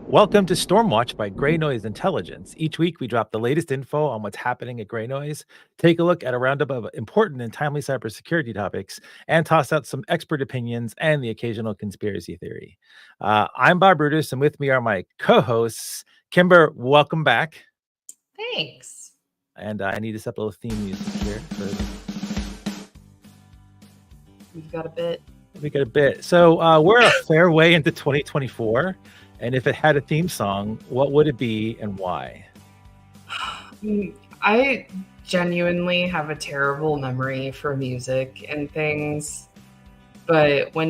Welcome to Stormwatch by GreyNoise Intelligence. Each week, we drop the latest info on what's happening at GreyNoise, take a look at a roundup of important and timely cybersecurity topics, and toss out some expert opinions and the occasional conspiracy theory. I'm Bob Brutus, and with me are my co-hosts. Kimber, welcome back. Thanks. And I need to set a little theme music here. We've got a bit. We got a bit. So we're a fair way into 2024. And if it had a theme song, what would it be and why? I genuinely have a terrible memory for music and things. But when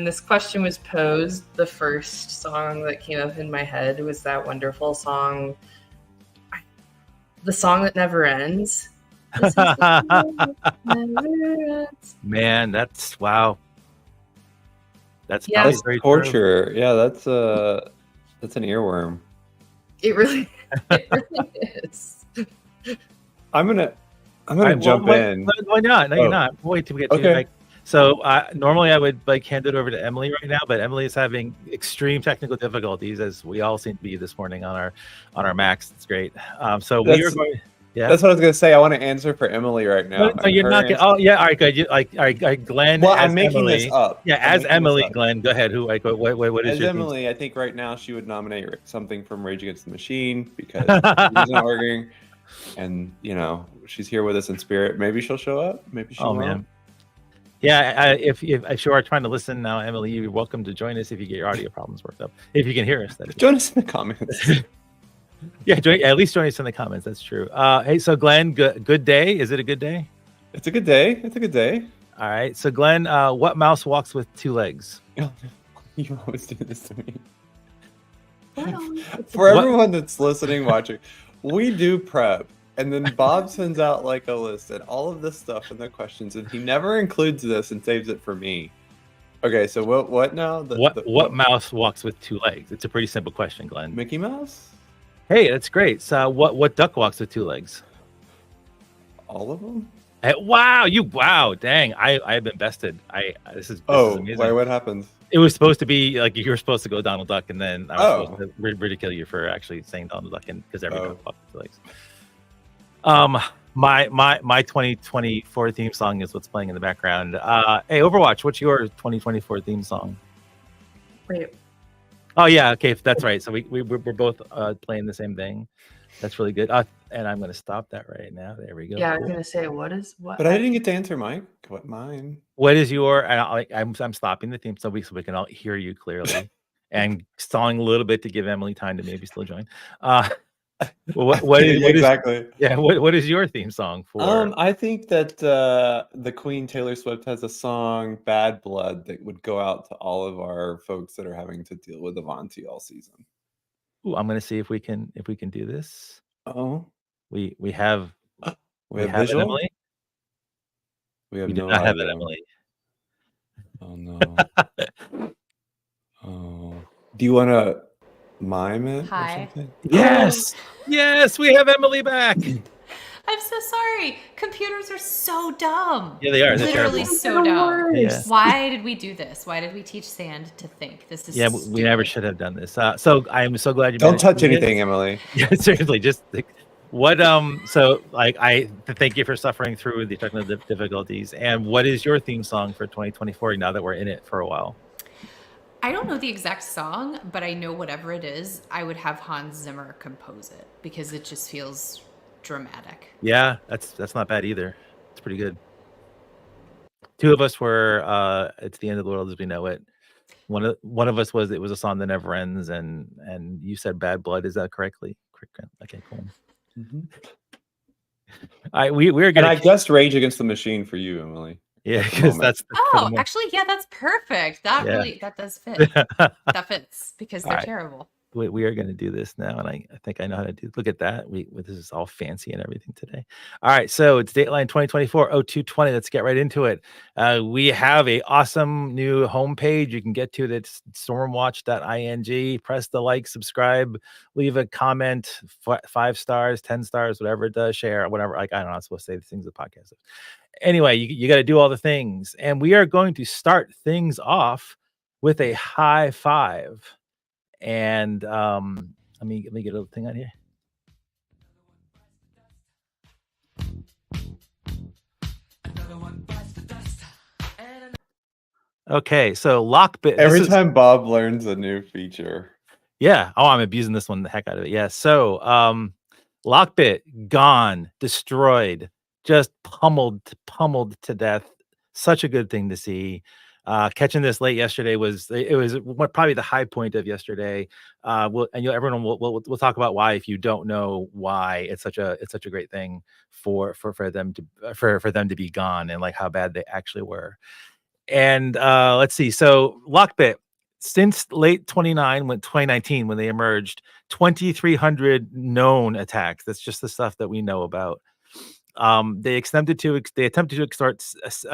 this question was posed, the first song that came up in my head was that wonderful song, the song that never ends. Man, that's wow. That's very torture. True. Yeah, that's an earworm. It really is. I'm gonna jump in. Why not? No, you're not. Wait till we get to it. So normally I would hand it over to Emily right now, but Emily is having extreme technical difficulties, as we all seem to be this morning on our Macs. It's great. So we are going. Yeah. That's what I was gonna say. I want to answer for Emily right now. No, you're not. Oh, yeah. All right, good. All right, Glenn. Well, I'm making this up. Yeah, as Emily, Glenn. Go ahead. What is as your Emily? Thing? I think right now she would nominate something from Rage Against the Machine because she's not working, and she's here with us in spirit. Maybe she'll show up. Maybe she won't. Man. Yeah, if you are trying to listen now, Emily, you're welcome to join us if you get your audio problems worked up. If you can hear us, that is. Join us in the comments. Yeah, at least join us in the comments. That's true. Hey, so Glenn, good day. Is it a good day? It's a good day. It's a good day. All right. So Glenn, what mouse walks with two legs? You always do this to me. For everyone that's listening, watching, we do prep, and then Bob sends out like a list and all of this stuff and the questions, and he never includes this and saves it for me. Okay, so what now? What mouse walks with two legs? It's a pretty simple question, Glenn. Mickey Mouse? Hey, that's great. So what duck walks with two legs? All of them? Hey, wow, dang. I've been bested. This is amazing. Why, what happened? It was supposed to be like you were supposed to go Donald Duck, and then I was supposed to ridicule you for actually saying Donald Duck, and because every duck walks with two legs. My 2024 theme song is what's playing in the background. Hey, Overwatch, what's your 2024 theme song? Wait. Oh yeah, okay, that's right. So we're both playing the same thing. That's really good. And I'm going to stop that right now. There we go. Yeah, I was going to say what? But I didn't get to answer mine. What is your? And I'm stopping the theme so we can all hear you clearly, and stalling a little bit to give Emily time to maybe still join. What exactly? What is your theme song for? I think that the Queen Taylor Swift has a song, "Bad Blood," that would go out to all of our folks that are having to deal with Avanti all season. Ooh, I'm going to see if we can do this. Oh, we have visual? Emily. We do not have it, Emily. Oh no. Oh, do you want to mime it? Hi. Yes, we have Emily back. I'm so sorry. Computers are so dumb. Yeah, they are. They're literally so dumb. Yeah. Why did we do this? Why did we teach Sand to think? This is stupid. We never should have done this. So I'm so glad you don't touch anything, Emily. Yeah, seriously, just what so like I thank you for suffering through the technical difficulties. And what is your theme song for 2024 now that we're in it for a while? I don't know the exact song, but I know whatever it is, I would have Hans Zimmer compose it because it just feels dramatic. Yeah, that's not bad either. It's pretty good. Two of us were it's the end of the world as we know it. One of us was it was a song that never ends, and you said Bad Blood. Is that correctly? Okay, cool. Mm-hmm. We're gonna. And I guessed Rage Against the Machine for you, Emily. Yeah, because that's. Actually, yeah, that's perfect. That does fit. That fits because they're terrible. We are going to do this now, and I think I know how to do. Look at that. This is all fancy and everything today. All right, so it's Dateline 2024-0220. Let's get right into it. We have a awesome new homepage you can get to. That's stormwatch.ing. Press the like, subscribe, leave a comment, 5 stars, 10 stars, whatever it does, share, whatever. Like I don't know, I'm supposed to say the things the podcast. Anyway, you got to do all the things, and we are going to start things off with a high five. And let me get a little thing on here. Okay, so Lockbit. Every time Bob learns a new feature. Yeah. Oh, I'm abusing this one the heck out of it. Yeah. So Lockbit gone, destroyed, just pummeled to death. Such a good thing to see. Catching this late yesterday was probably the high point of yesterday. Everyone we'll talk about why, if you don't know why it's such a great thing for them to be gone, and like how bad they actually were. And let's see. So Lockbit, since late 2019, when they emerged, 2,300 known attacks. That's just the stuff that we know about. They attempted to extort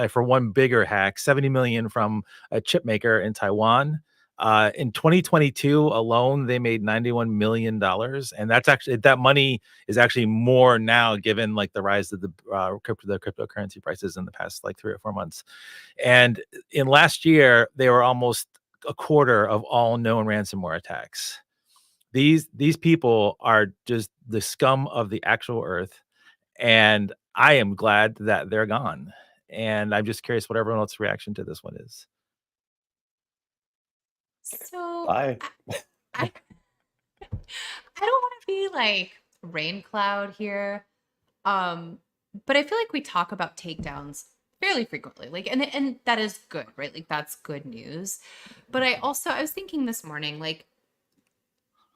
for one bigger hack, 70 million from a chip maker in Taiwan. In 2022 alone, they made $91 million, and that money is actually more now, given like the rise of the cryptocurrency prices in the past like 3 or 4 months. And in last year, they were almost a quarter of all known ransomware attacks. These people are just the scum of the actual earth, and I am glad that they're gone. And I'm just curious what everyone else's reaction to this one is. So Bye. I don't want to be like rain cloud here. But I feel like we talk about takedowns fairly frequently. Like and that is good, right? Like that's good news. But I was thinking this morning, like,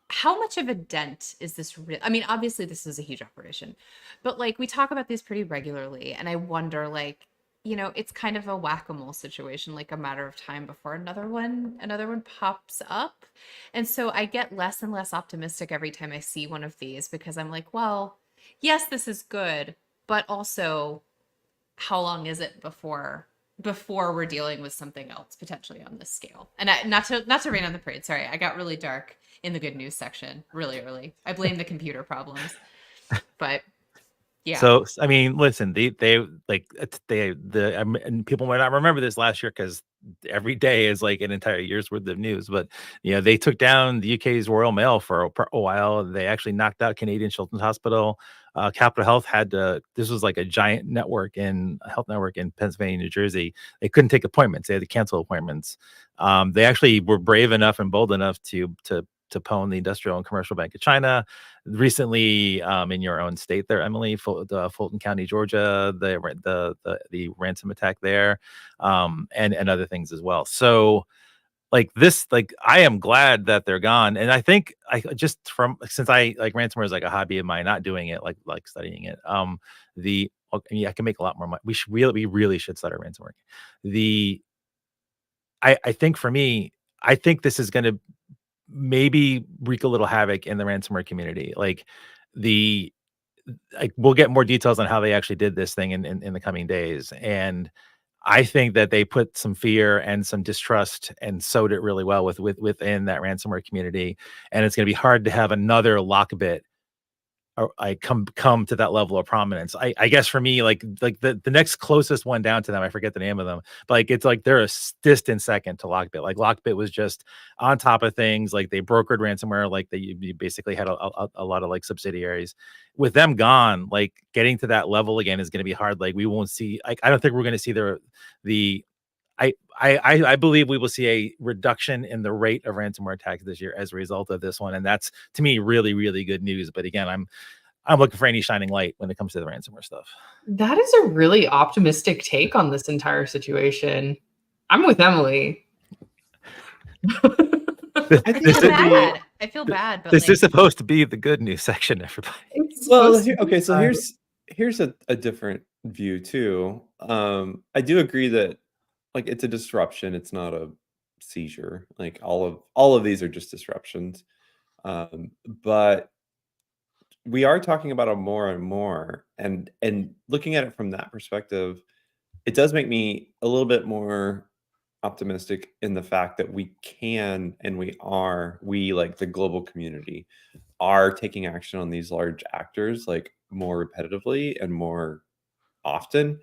how much of a dent is this real? I mean, obviously this is a huge operation, but like we talk about these pretty regularly, and I wonder, like, it's kind of a whack-a-mole situation, like a matter of time before another one pops up. And so I get less and less optimistic every time I see one of these, because I'm like, well, yes, this is good, but also how long is it before we're dealing with something else potentially on this scale? And not to rain on the parade. Sorry, I got really dark in the good news section really early. I blame the computer problems, but yeah. So I mean, listen, and people might not remember this last year because every day is like an entire year's worth of news. But they took down the UK's Royal Mail for a while. They actually knocked out Canadian Children's Hospital. Capital Health this was like a giant health network in Pennsylvania, New Jersey. They couldn't take appointments. They had to cancel appointments. They actually were brave enough and bold enough to pwn the Industrial and Commercial Bank of China. Recently, in your own state there, Emily, Fulton County, Georgia, the ransom attack there, and other things as well. So like this, like I am glad that they're gone. And I think since I like ransomware is like a hobby of mine, not doing it, like studying it. I can make a lot more money. We really should study ransomware. I think for me, I think this is going to maybe wreak a little havoc in the ransomware community. Like we'll get more details on how they actually did this thing in the coming days. And I think that they put some fear and some distrust and sowed it really well within that ransomware community. And it's going to be hard to have another Lockbit or I come to that level of prominence. I guess for me, like the next closest one down to them, I forget the name of them, but like it's like they're a distant second to Lockbit. Like Lockbit was just on top of things. Like they brokered ransomware. Like you basically had a lot of like subsidiaries. With them gone, like getting to that level again is going to be hard. Like we won't see. Like I don't think we're going to see the I believe we will see a reduction in the rate of ransomware attacks this year as a result of this one, and that's to me really, really good news. But again, I'm looking for any shining light when it comes to the ransomware stuff. That is a really optimistic take on this entire situation. I'm with Emily. I feel bad, but this is supposed to be the good news section, everybody. Well, so here's a different view too. I do agree that like it's a disruption, it's not a seizure. Like all of these are just disruptions. But we are talking about them more and more, and looking at it from that perspective, it does make me a little bit more optimistic in the fact that we can and we like the global community are taking action on these large actors like more repetitively and more often.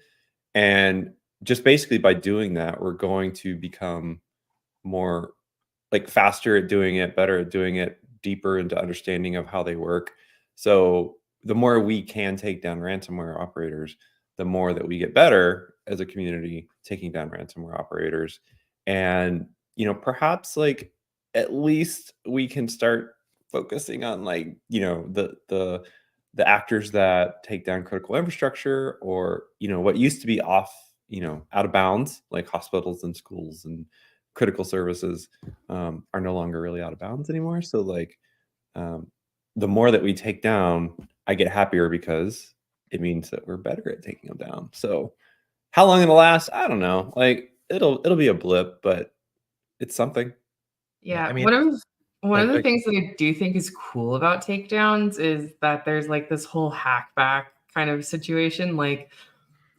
And just basically by doing that, we're going to become more like faster at doing it, better at doing it, deeper into understanding of how they work. So the more we can take down ransomware operators, the more that we get better as a community taking down ransomware operators. And, you know, perhaps like at least we can start focusing on like, you know, the actors that take down critical infrastructure, or, you know, what used to be off, you know, out of bounds, like hospitals and schools and critical services, are no longer really out of bounds anymore. So like, um, the more that we take down, I get happier because it means that we're better at taking them down. So how long it'll last, I don't know. Like it'll be a blip, but it's something. Yeah, I mean, one of the like, things that I do think is cool about takedowns is that there's like this whole hackback kind of situation. Like,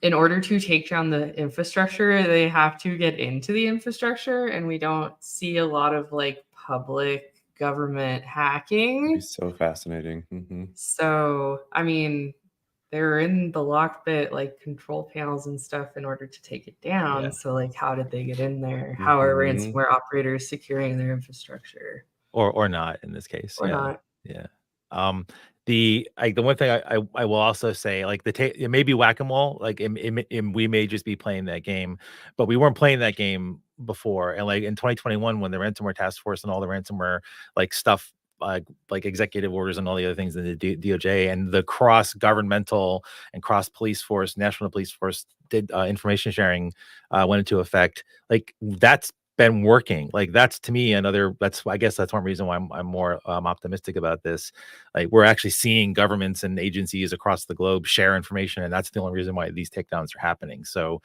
in order to take down the infrastructure, they have to get into the infrastructure, and we don't see a lot of like public government It'd be hacking. so fascinating. So, I mean, they're in the Lockbit like control panels and stuff in order to take it down. Yeah. So, like, how did they get in there? How are ransomware operators securing their infrastructure? or not in this case. Or Yeah. not? Yeah. The one thing I will also say, like it may be whack-a-mole, like we may just be playing that game, but we weren't playing that game before. And like in 2021, when the ransomware task force and all the ransomware like stuff, like executive orders and all the other things in the DOJ and the cross governmental and cross police force, national police force did information sharing went into effect. Like that's been working. Like that's to me another. I guess that's one reason why I'm more optimistic about this. Like we're actually seeing governments and agencies across the globe share information, and that's the only reason why these takedowns are happening. So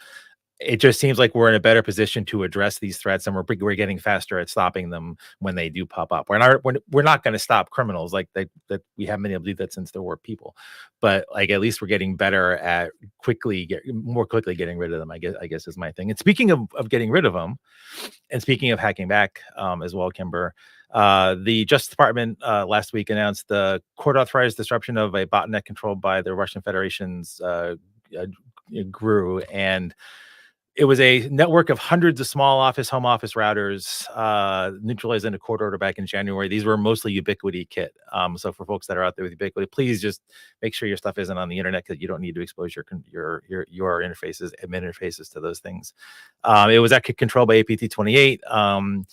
it just seems like we're in a better position to address these threats, and we're getting faster at stopping them when they do pop up. We're not going to stop criminals like that. We haven't been able to do that since there were people, but like at least we're getting better at more quickly getting rid of them. I guess is my thing. And speaking of getting rid of them, and speaking of hacking back as well, Kimber, the Justice Department last week announced the court-authorized disruption of a botnet controlled by the Russian Federation's GRU, and it was a network of hundreds of small home office routers neutralized in a court order back in January. These were mostly Ubiquiti kit. So for folks that are out there with Ubiquiti, please just make sure your stuff isn't on the internet, because you don't need to expose your interfaces, admin interfaces to those things. It was actually controlled by APT28.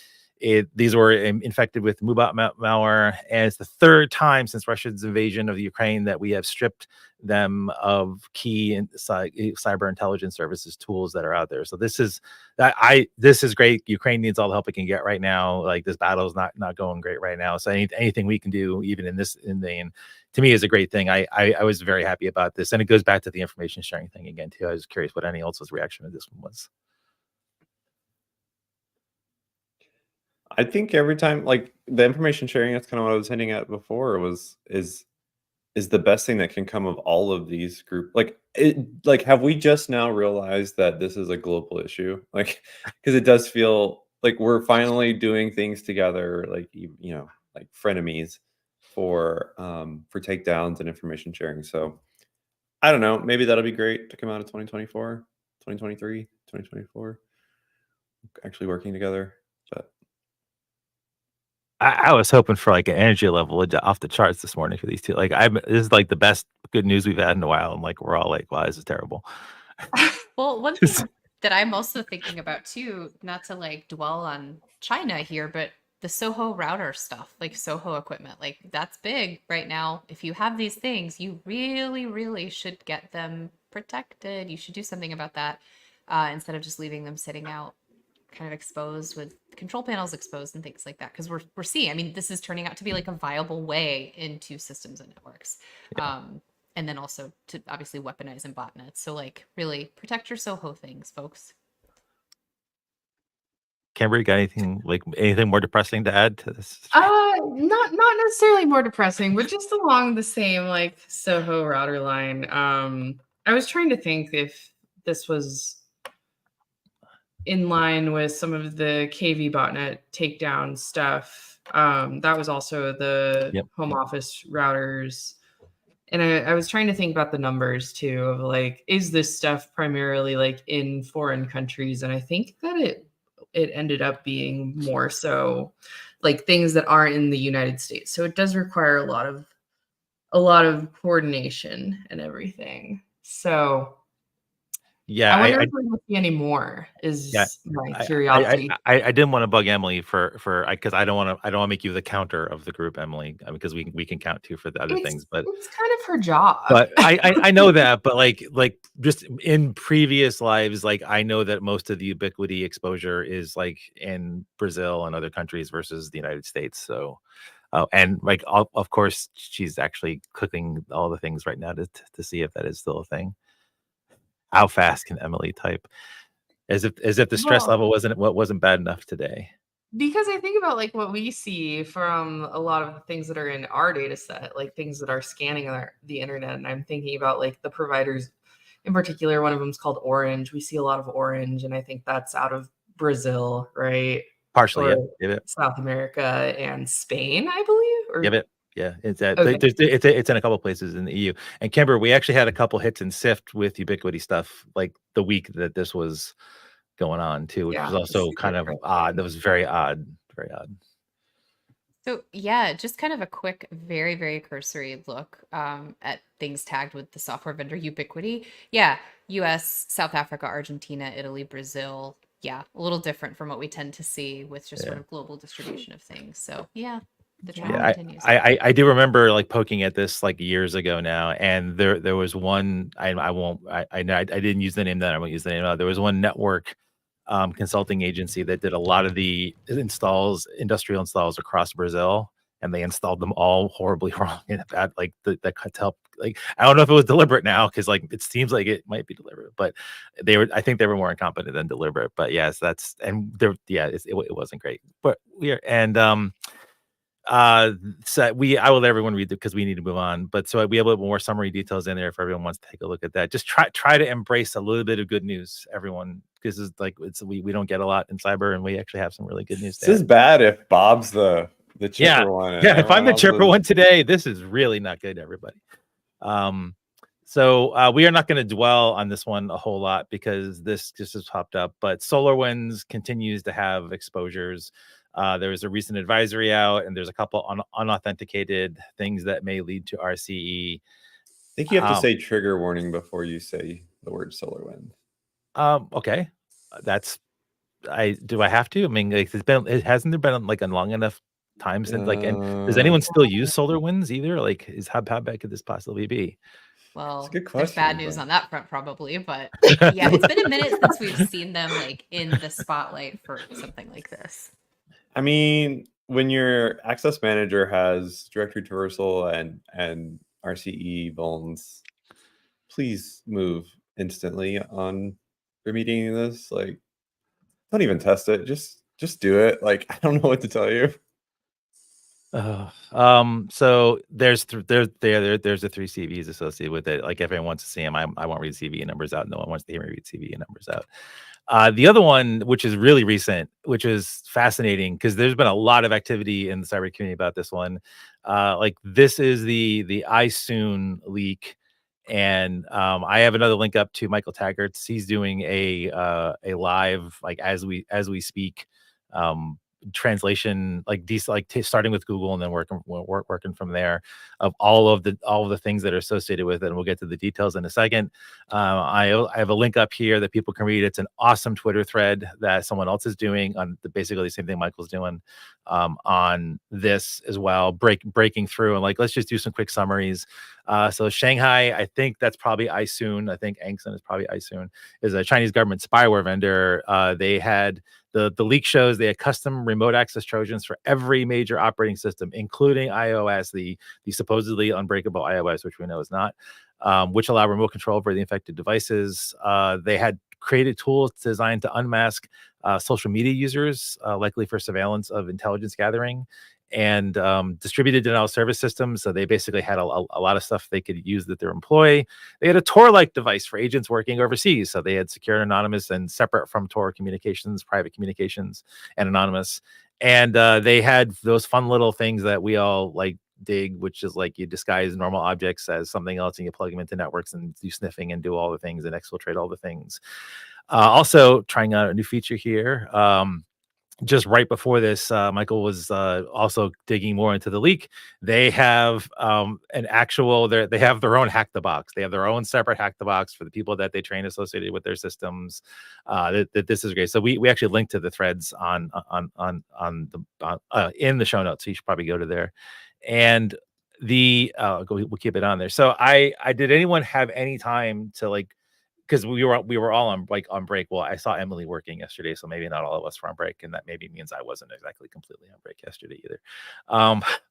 These were infected with Mubot malware, and it's the third time since Russia's invasion of Ukraine that we have stripped them of key cyber intelligence services tools that are out there. So this is great. Ukraine needs all the help it can get right now. Like this battle is not going great right now. So anything we can do, even in this vein, to me is a great thing. I was very happy about this, and it goes back to the information sharing thing again too. I was curious what any else's reaction to this one was. I think every time, like the information sharing, that's kind of what I was hinting at before, is the best thing that can come of all of these group. Like have we just now realized that this is a global issue? Like, because it does feel like we're finally doing things together, like you know, like frenemies for takedowns and information sharing. So I don't know, maybe that'll be great to come out of 2024, 2023, 2024, actually working together. But I was hoping for like an energy level off the charts this morning for these two. Like this is like the best good news we've had in a while, and like we're all like, wow, this is terrible. Well, one thing that I'm also thinking about too, not to like dwell on China here, but the Soho router stuff, like Soho equipment, like that's big right now. If you have these things, you really, really should get them protected. You should do something about that instead of just leaving them sitting out, kind of exposed with control panels exposed and things like that. Because we're seeing, I mean, this is turning out to be like a viable way into systems and networks. Yeah. And then also to obviously weaponize and botnets. So like really protect your Soho things, folks. Kimber, you got anything more depressing to add to this? Not necessarily more depressing, but just along the same like Soho router line. I was trying to think if this was in line with some of the KV botnet takedown stuff. That was also the home office routers. And I was trying to think about the numbers too of like, is this stuff primarily like in foreign countries? And I think that it it ended up being more so like things that aren't in the United States. So it does require a lot of coordination and everything. So Yeah, I wonder if we're going to see any more, is my curiosity. I didn't want to bug Emily because I don't want to make you the counter of the group, Emily, because we can count too for the other things, but it's kind of her job. But I know that, but like just in previous lives, like I know that most of the Ubiquity exposure is like in Brazil and other countries versus the United States. So, and like of course she's actually cooking all the things right now to see if that is still a thing. How fast can Emily type? As if the stress level wasn't bad enough today. Because I think about like what we see from a lot of the things that are in our data set, like things that are scanning the internet. And I'm thinking about like the providers in particular. One of them is called Orange. We see a lot of Orange, and I think that's out of Brazil, right? Partially, Or yeah. South America and Spain, I believe. Or... Give it. Yeah, it's Okay. it's in a couple places in the EU. And Kimber, we actually had a couple hits in SIFT with Ubiquity stuff like the week that this was going on too, which was also kind of odd. That was very odd, very odd. So yeah, just kind of a quick, very, very cursory look at things tagged with the software vendor Ubiquity. Yeah, US, South Africa, Argentina, Italy, Brazil. Yeah, a little different from what we tend to see with just sort of global distribution of things. So yeah, the trend continues. I do remember like poking at this like years ago now, and there was one. I didn't use the name then. I won't use the name now. There was one network consulting agency that did a lot of the industrial installs across Brazil, and they installed them all horribly wrong and bad. Like that to help. Like I don't know if it was deliberate now, because like it seems like it might be deliberate, but I think they were more incompetent than deliberate. But yes, it wasn't great. But so I will let everyone read it because we need to move on. But so we have a little more summary details in there if everyone wants to take a look at that. Just try to embrace a little bit of good news, everyone, because it's like we don't get a lot in cyber, and we actually have some really good news. This is bad if Bob's the chipper one. Yeah, if I'm the chipper one today, this is really not good, everybody. So we are not going to dwell on this one a whole lot because this just has popped up. But SolarWinds continues to have exposures. There was a recent advisory out, and there's a couple unauthenticated things that may lead to RCE. I think you have to say trigger warning before you say the word SolarWinds. Okay, do I have to? I mean, like hasn't there been like a long enough time since like, and does anyone still use SolarWinds either? Like, how bad could this possibly be? Well, there's bad news on that front probably, but yeah, it's been a minute since we've seen them like in the spotlight for something like this. I mean, when your access manager has directory traversal and RCE vulns, please move instantly on remediating this. Like, don't even test it. Just do it. Like, I don't know what to tell you. So there's the 3 CVEs associated with it. Like, everyone wants to see them. I won't read CVE numbers out. No one wants to hear me read CVE numbers out. The other one, which is really recent, which is fascinating because there's been a lot of activity in the cyber community about this one. Like, this is the iSoon leak, and I have another link up to Michael Taggart's. He's doing a live, like as we speak, translation, like starting with Google and then working from there, of all of the things that are associated with it, and we'll get to the details in a second. I have a link up here that people can read. It's an awesome Twitter thread that someone else is doing on basically the same thing Michael's doing on this as well, breaking through, and like, let's just do some quick summaries. So Shanghai, I think that's probably iSoon. I think Angson is probably iSoon, is a Chinese government spyware vendor. They had the leak shows they had custom remote access Trojans for every major operating system, including iOS, the supposedly unbreakable iOS, which we know is not, which allow remote control for the infected devices. They had created tools designed to unmask social media users, likely for surveillance of intelligence gathering, and distributed denial service systems. So they basically had a lot of stuff they could use with their employee. They had a Tor-like device for agents working overseas. So they had secure, anonymous, and separate from Tor communications, private communications, and anonymous. And they had those fun little things that we all like dig, which is like you disguise normal objects as something else and you plug them into networks and do sniffing and do all the things and exfiltrate all the things. Also trying out a new feature here. Just right before this, Michael was also digging more into the leak. They have an actual, they have their own hack the box. They have their own separate hack the box for the people that they train associated with their systems. That this is great. So we actually linked to the threads on in the show notes. So you should probably go to there. And we'll keep it on there. So I did anyone have any time to like, because we were all on break. Well, I saw Emily working yesterday, so maybe not all of us were on break, and that maybe means I wasn't exactly completely on break yesterday either.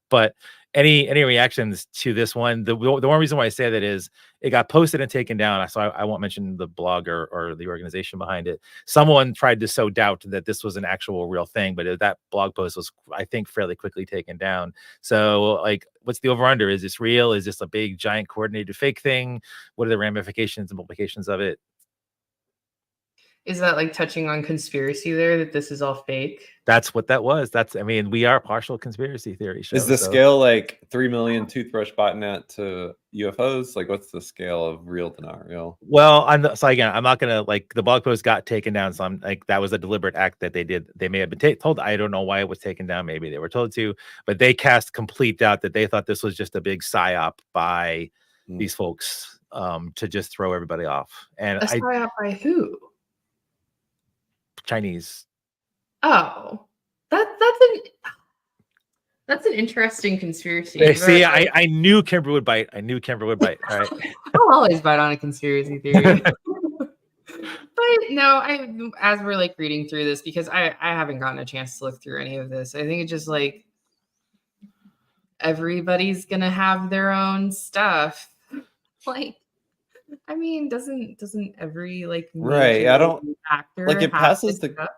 But any reactions to this one? The one reason why I say that is it got posted and taken down. So I won't mention the blog or the organization behind it. Someone tried to sow doubt that this was an actual real thing, but that blog post was, I think, fairly quickly taken down. So like, what's the over under? Is this real? Is this a big giant coordinated fake thing? What are the ramifications and implications of it? Is that like touching on conspiracy there, that this is all fake? That's what that was. I mean, we are partial conspiracy theory show. Is the scale like 3 million toothbrush botnet to UFOs? Like, what's the scale of real to not real? Well, so again, I'm not gonna, like, the blog post got taken down. So I'm like, that was a deliberate act that they did. They may have been told. I don't know why it was taken down. Maybe they were told to, but they cast complete doubt that they thought this was just a big psyop by these folks to just throw everybody off. And A psyop by who? Chinese. Oh, that's an interesting conspiracy. See, I knew Kimber would bite. All right. I'll always bite on a conspiracy theory. But no, as we're like reading through this, because I haven't gotten a chance to look through any of this. I think it's just like everybody's gonna have their own stuff. Like, I mean, doesn't every like right? I don't actor like it passes the stuff?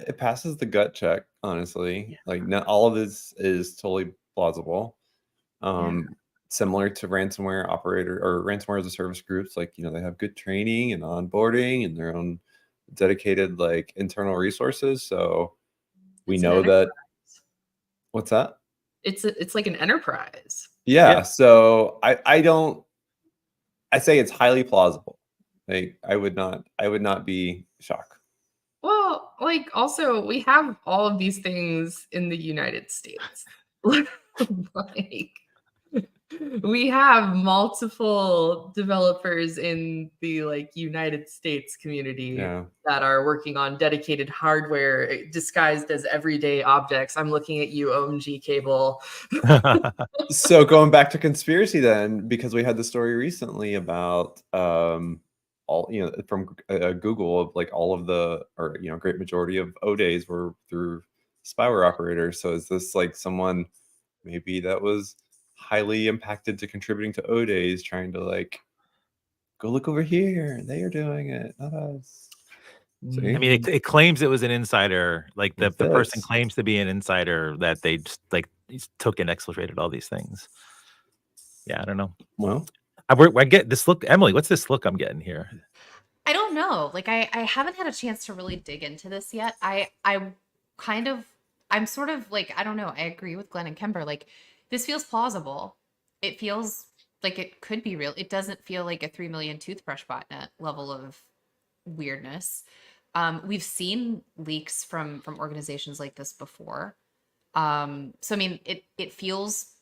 It passes the gut check, honestly. Yeah. Like, not all of this is totally plausible. Similar to ransomware operator or ransomware as a service groups, like, they have good training and onboarding and their own dedicated like internal resources. So we know that. What's that? It's like an enterprise. Yeah. So I say it's highly plausible. Like, I would not be shocked. Well, like, also, we have all of these things in the United States. Like, we have multiple developers in the like United States community that are working on dedicated hardware disguised as everyday objects. I'm looking at you, OMG Cable. So going back to conspiracy then, because we had the story recently about all from Google of like all of the, or great majority of O-days were through spyware operators. So is this like someone maybe that was highly impacted to contributing to O-days trying to like go look over here, they are doing it, not us? See? I mean, it claims it was an insider, like the person claims to be an insider that they just like took and exfiltrated all these things. Yeah, I don't know. Well, I get this look. Emily, what's this look I'm getting here? I don't know. Like, I haven't had a chance to really dig into this yet. I'm sort of like, I don't know. I agree with Glenn and Kemper. Like, this feels plausible. It feels like it could be real. It doesn't feel like a 3 million toothbrush botnet level of weirdness. We've seen leaks from organizations like this before. So I mean, it feels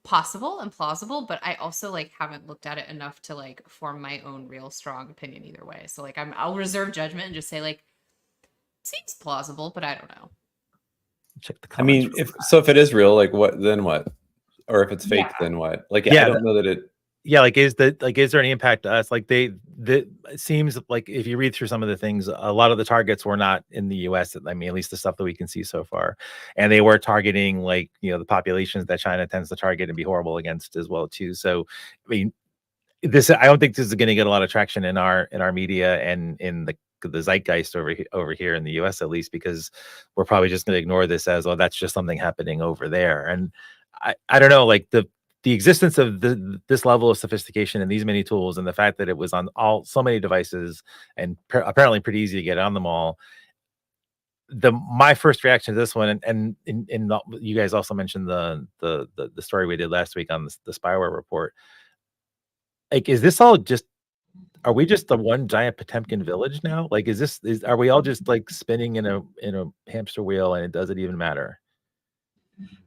possible and plausible, but I also like haven't looked at it enough to like form my own real strong opinion either way. So like I'll reserve judgment and just say like seems plausible, but I don't know. Check the comments. I mean, if it is real, like what? Or if it's fake, then what? Like, I don't know that it. Yeah, like is there any impact to us? Like it seems like if you read through some of the things, a lot of the targets were not in the US. I mean, at least the stuff that we can see so far. And they were targeting like, the populations that China tends to target and be horrible against as well too. So, I mean, I don't think this is going to get a lot of traction in our media and in the zeitgeist over here in the US, at least, because we're probably just going to ignore this as, well, that's just something happening over there. And I don't know, like the existence of this level of sophistication and these many tools, and the fact that it was on so many devices and apparently pretty easy to get on them all, my first reaction to this one, and you guys also mentioned the story we did last week on the spyware report. Like, is this all just? Are we just the one giant Potemkin village now? Like, are we all just like spinning in a hamster wheel, and it doesn't even matter?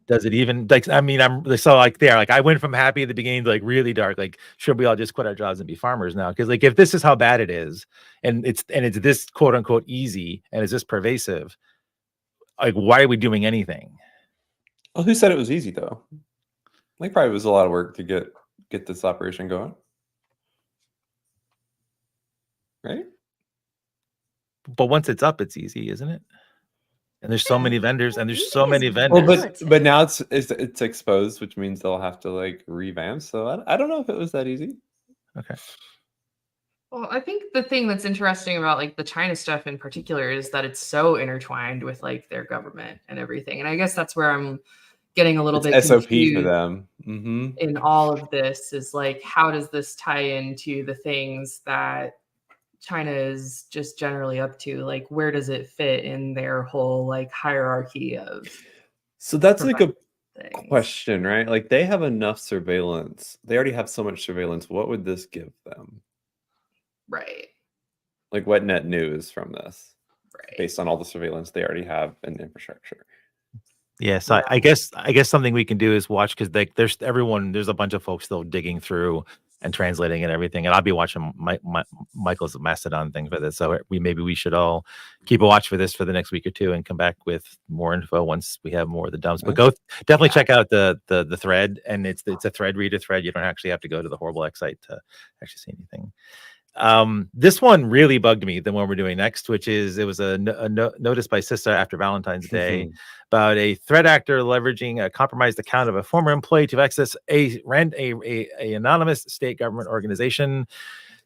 Does it even like? I mean, I'm so like there. Like, I went from happy at the beginning to like really dark. Like, should we all just quit our jobs and be farmers now? Because like, if this is how bad it is, and it's this quote unquote easy, and is this pervasive, like, why are we doing anything? Well, who said it was easy though? Like, probably was a lot of work to get this operation going, right? But once it's up, it's easy, isn't it? And there's so many vendors, and there's so Easy many is vendors. Well, but now it's exposed, which means they'll have to like revamp. So I don't know if it was that easy. Okay. Well, I think the thing that's interesting about like the China stuff in particular is that it's so intertwined with like their government and everything. And I guess that's where I'm getting a little bit SOP confused for them. in all of this is like, how does this tie into the things that China is just generally up to? Like, where does it fit in their whole like hierarchy of? So that's like a things? question, right? Like, they have enough surveillance. They already have so much surveillance. What would this give them? Right. Like, what net news from this, Right. based on all the surveillance they already have in the infrastructure? Yeah, so I guess something we can do is watch, because like there's a bunch of folks still digging through and translating and everything, and I'll be watching Michael's Mastodon thing for this. So we should all keep a watch for this for the next week or two, and come back with more info once we have more of the dumps. But go definitely check out the thread, and it's a thread reader thread. You don't actually have to go to the Horrible X site to actually see anything. This one really bugged me, the one we're doing next, which is it was a notice by CISA after Valentine's Day about a threat actor leveraging a compromised account of a former employee to access a anonymous state government organization.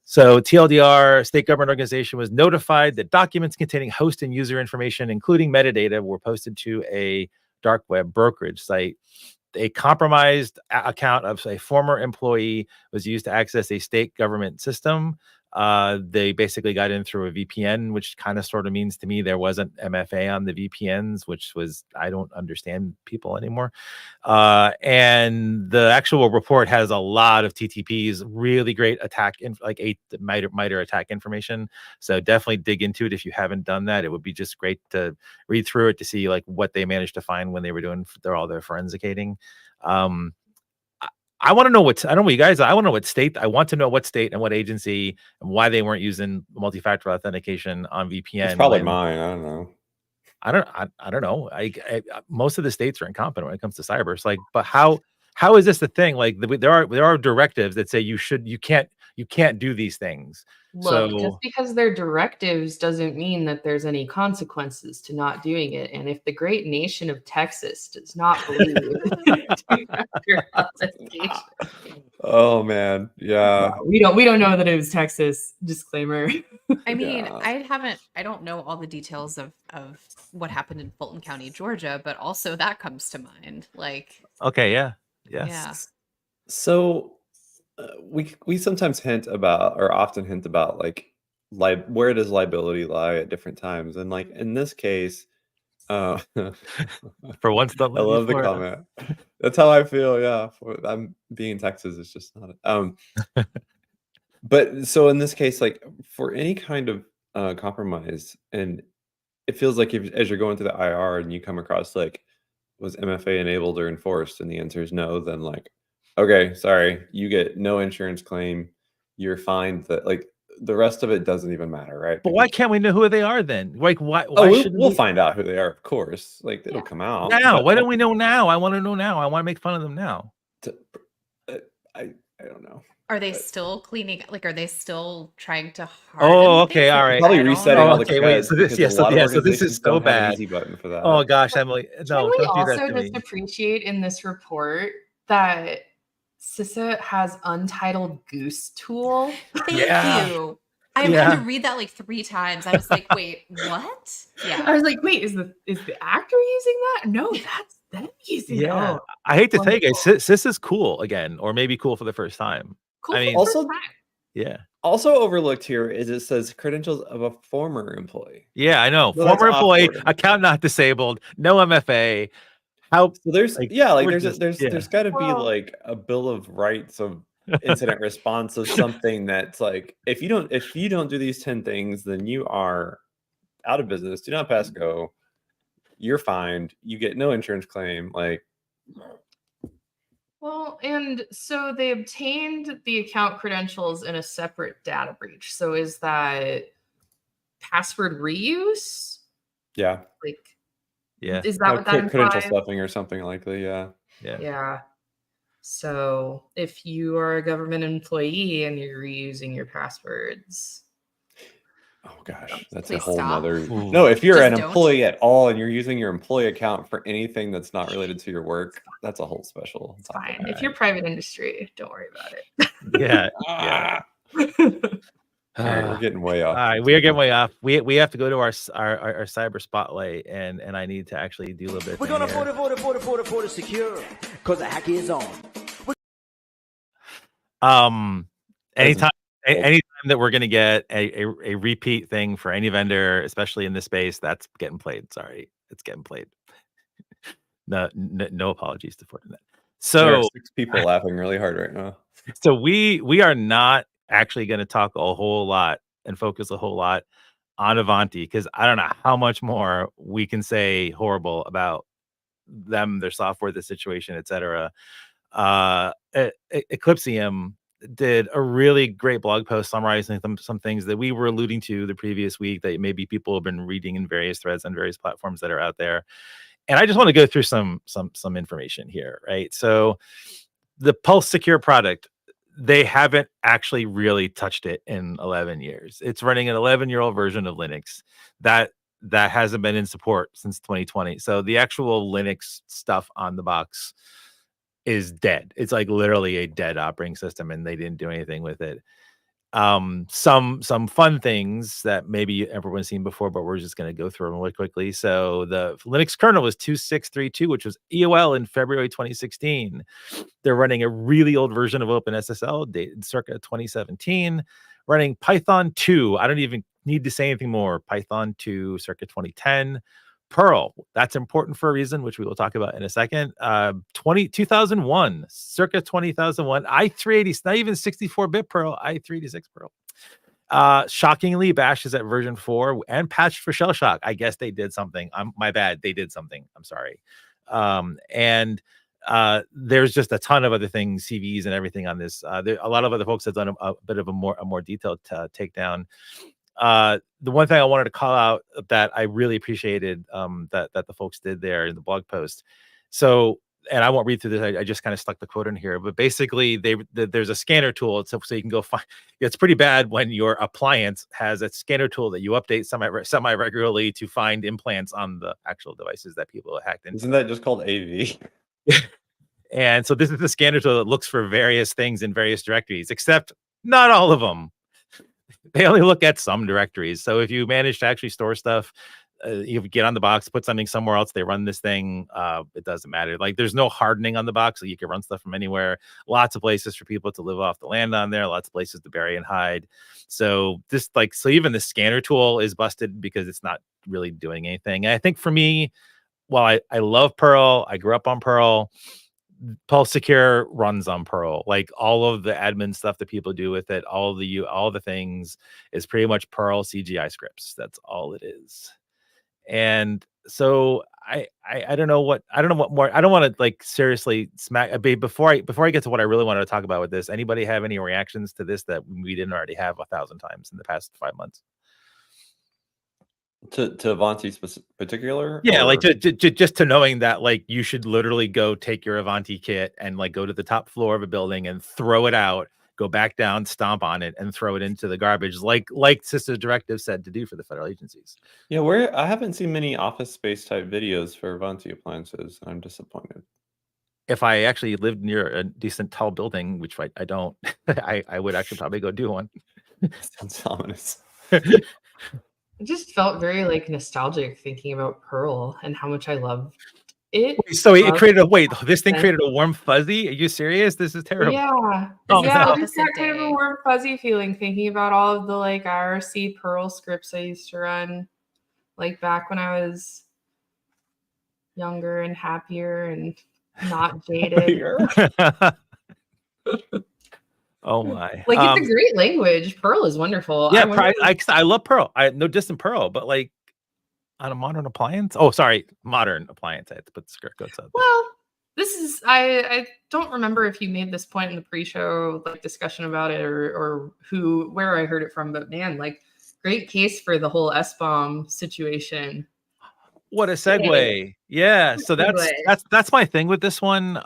So TLDR, state government organization was notified that documents containing host and user information, including metadata, were posted to a dark web brokerage site. A compromised account of a former employee was used to access a state government system. They basically got in through a VPN, which kind of sort of means to me there wasn't MFA on the VPNs, which was, I don't understand people anymore. And the actual report has a lot of TTPs, really great attack, like 8 MITRE attack information. So definitely dig into it if you haven't done that. It would be just great to read through it to see like what they managed to find when they were doing all their forensicating. I want to know I don't know you guys, I want to know what state, I want to know what state and what agency and why they weren't using multi-factor authentication on VPN. It's probably mine. I don't know. I don't know. Most of the states are incompetent when it comes to cyber. It's like, but how is this the thing? Like there are directives that say you can't do these things. Look, So just because they're directives doesn't mean that there's any consequences to not doing it. And if the great nation of Texas does not believe two-factor authentication, oh man, yeah. we don't know that it was Texas. Disclaimer. I mean, Yeah. I don't know all the details of what happened in Fulton County, Georgia, but also that comes to mind. Like, okay, yeah. So we sometimes hint about, or often hint about, like where does liability lie at different times, and like in this case, For once, I love the comment. That's how I feel. Yeah, I'm being in Texas. It's just not. But so in this case, like for any kind of compromise, and it feels like as you're going through the IR and you come across like, was MFA enabled or enforced, and the answer is no, then like, okay, sorry, you get no insurance claim. You're fine. That like the rest of it doesn't even matter, right? But why can't we know who they are then? Like, why we'll find out who they are, of course. Like it'll come out now. Why don't we know now? I want to know now. I want to make fun of them now. I don't know. are they still cleaning? Like, are they still trying to harden? Oh, okay, all right. Probably resetting all the okay, wait. creds, So this, because yeah, a lot of so this is organizations so don't have an bad. easy button for that. Oh gosh, Emily, no, Can we don't do that also to me. just appreciate in this report that CISA has untitled goose tool? Thank you. I had to read that like 3 times. I was like, wait, what? I was like, wait, is the actor using that? No, that's them using it. Yeah, Oh, I hate to tell you guys, CIS is cool again, or maybe cool for the first time. cool. I mean, also, Yeah. Also overlooked here is it says credentials of a former employee. Yeah, I know. So that's Former employee, off-boarding. account not disabled, no MFA. How So there's like like we're there's just there's got to be Well- like a bill of rights of incident response of something that's like if you don't do these 10 things, then you are out of business. Do not pass go. You're fined. You get no insurance claim. Like, Well, and so they obtained the account credentials in a separate data breach. So is that password reuse? yeah, Like, yeah, is that what that credential implies? stuffing or something like that. Yeah. yeah. Yeah. So if you are a government employee and you're reusing your passwords, Oh gosh, that's Please a whole stop. nother. Ooh. No, if you're Just an don't. employee at all and you're using your employee account for anything that's not related to your work, that's a whole special. it's topic. fine. If you're private industry, don't worry about it. Yeah. Ah! All right, we're Ah. getting way off. All right, we are getting way off. We have to go to our cyber spotlight, and I need to actually do a little bit. We're gonna border secure, cause the hack is on. Anytime Cool. anytime that we're gonna get a repeat thing for any vendor, especially in this space, that's getting played. Sorry, it's getting played. No apologies to Fortinet. There are So 6 people laughing really hard right now. so we are not actually going to talk a whole lot and focus a whole lot on Avanti because I don't know how much more we can say horrible about them, their software, the situation, etc. Eclipsium did a really great blog post summarizing some things that we were alluding to the previous week that maybe people have been reading in various threads on various platforms that are out there. And I just want to go through some information here, right? So the Pulse Secure product, they haven't actually really touched it in 11 years. It's running an 11-year-old version of Linux that hasn't been in support since 2020. So the actual Linux stuff on the box is dead. It's like literally a dead operating system, and they didn't do anything with it. Some fun things that maybe everyone's seen before, but we're just going to go through them really quickly. So the Linux kernel was 2632, which was EOL in February 2016. They're running a really old version of OpenSSL dated circa 2017, running Python 2. I don't even need to say anything more. Python 2 circa 2010. Perl, that's important for a reason, which we will talk about in a second. 2001, circa 2001. i380, not even 64-bit Perl, i386 Perl. Shockingly, Bash is at version 4 and patched for shell shock. I guess they did something. My bad. They did something. I'm sorry. There's just a ton of other things, CVs and everything on this. A lot of other folks have done a bit of a more detailed takedown. The one thing I wanted to call out that I really appreciated that the folks did there in the blog post. So, and I won't read through this. I just kind of stuck the quote in here, but basically there's a scanner tool. So you can go find. It's pretty bad when your appliance has a scanner tool that you update semi regularly to find implants on the actual devices that people have hacked into. Isn't that just called AV? And so this is the scanner tool that looks for various things in various directories, except not all of them. They only look at some directories. So if you manage to actually store stuff, you get on the box, put something somewhere else, they run this thing. It doesn't matter. Like there's no hardening on the box, so you can run stuff from anywhere. Lots of places for people to live off the land on there. Lots of places to bury and hide. So even the scanner tool is busted because it's not really doing anything. And I think for me, while I love Perl, I grew up on Perl. Pulse Secure runs on Perl. Like all of the admin stuff that people do with it, all the things is pretty much Perl CGI scripts. That's all it is. And so I don't know what more. I don't want to like seriously smack. Before I get to what I really wanted to talk about with this, anybody have any reactions to this that we didn't already have 1,000 times in the past 5 months? To Avanti particular? Yeah, or... like just to knowing that like you should literally go take your Avanti kit and like go to the top floor of a building and throw it out, go back down, stomp on it, and throw it into the garbage, like Sister Directive said to do for the federal agencies. Yeah, I haven't seen many Office Space type videos for Avanti appliances. I'm disappointed. If I actually lived near a decent tall building, which I don't, I would actually probably go do one. Sounds ominous. It just felt very like nostalgic thinking about Pearl and how much I loved It So it loves created this thing content. created a warm fuzzy. Are you serious? This is terrible. Yeah. Oh, Yeah, no. I just got kind of a warm fuzzy feeling thinking about all of the like IRC Perl scripts I used to run like back when I was younger and happier and not jaded. Oh my. Like it's a great language. Perl is wonderful. Yeah, I wonder I love Perl. I no distant Perl, but like on a modern appliance. Oh, sorry, modern appliance. I had to put the skirt quotes out there. well, this is I don't remember if you made this point in the pre-show like discussion about it or where I heard it from, but man, like great case for the whole S-bomb situation. What a segue. Yeah. So Segue. that's my thing with this one.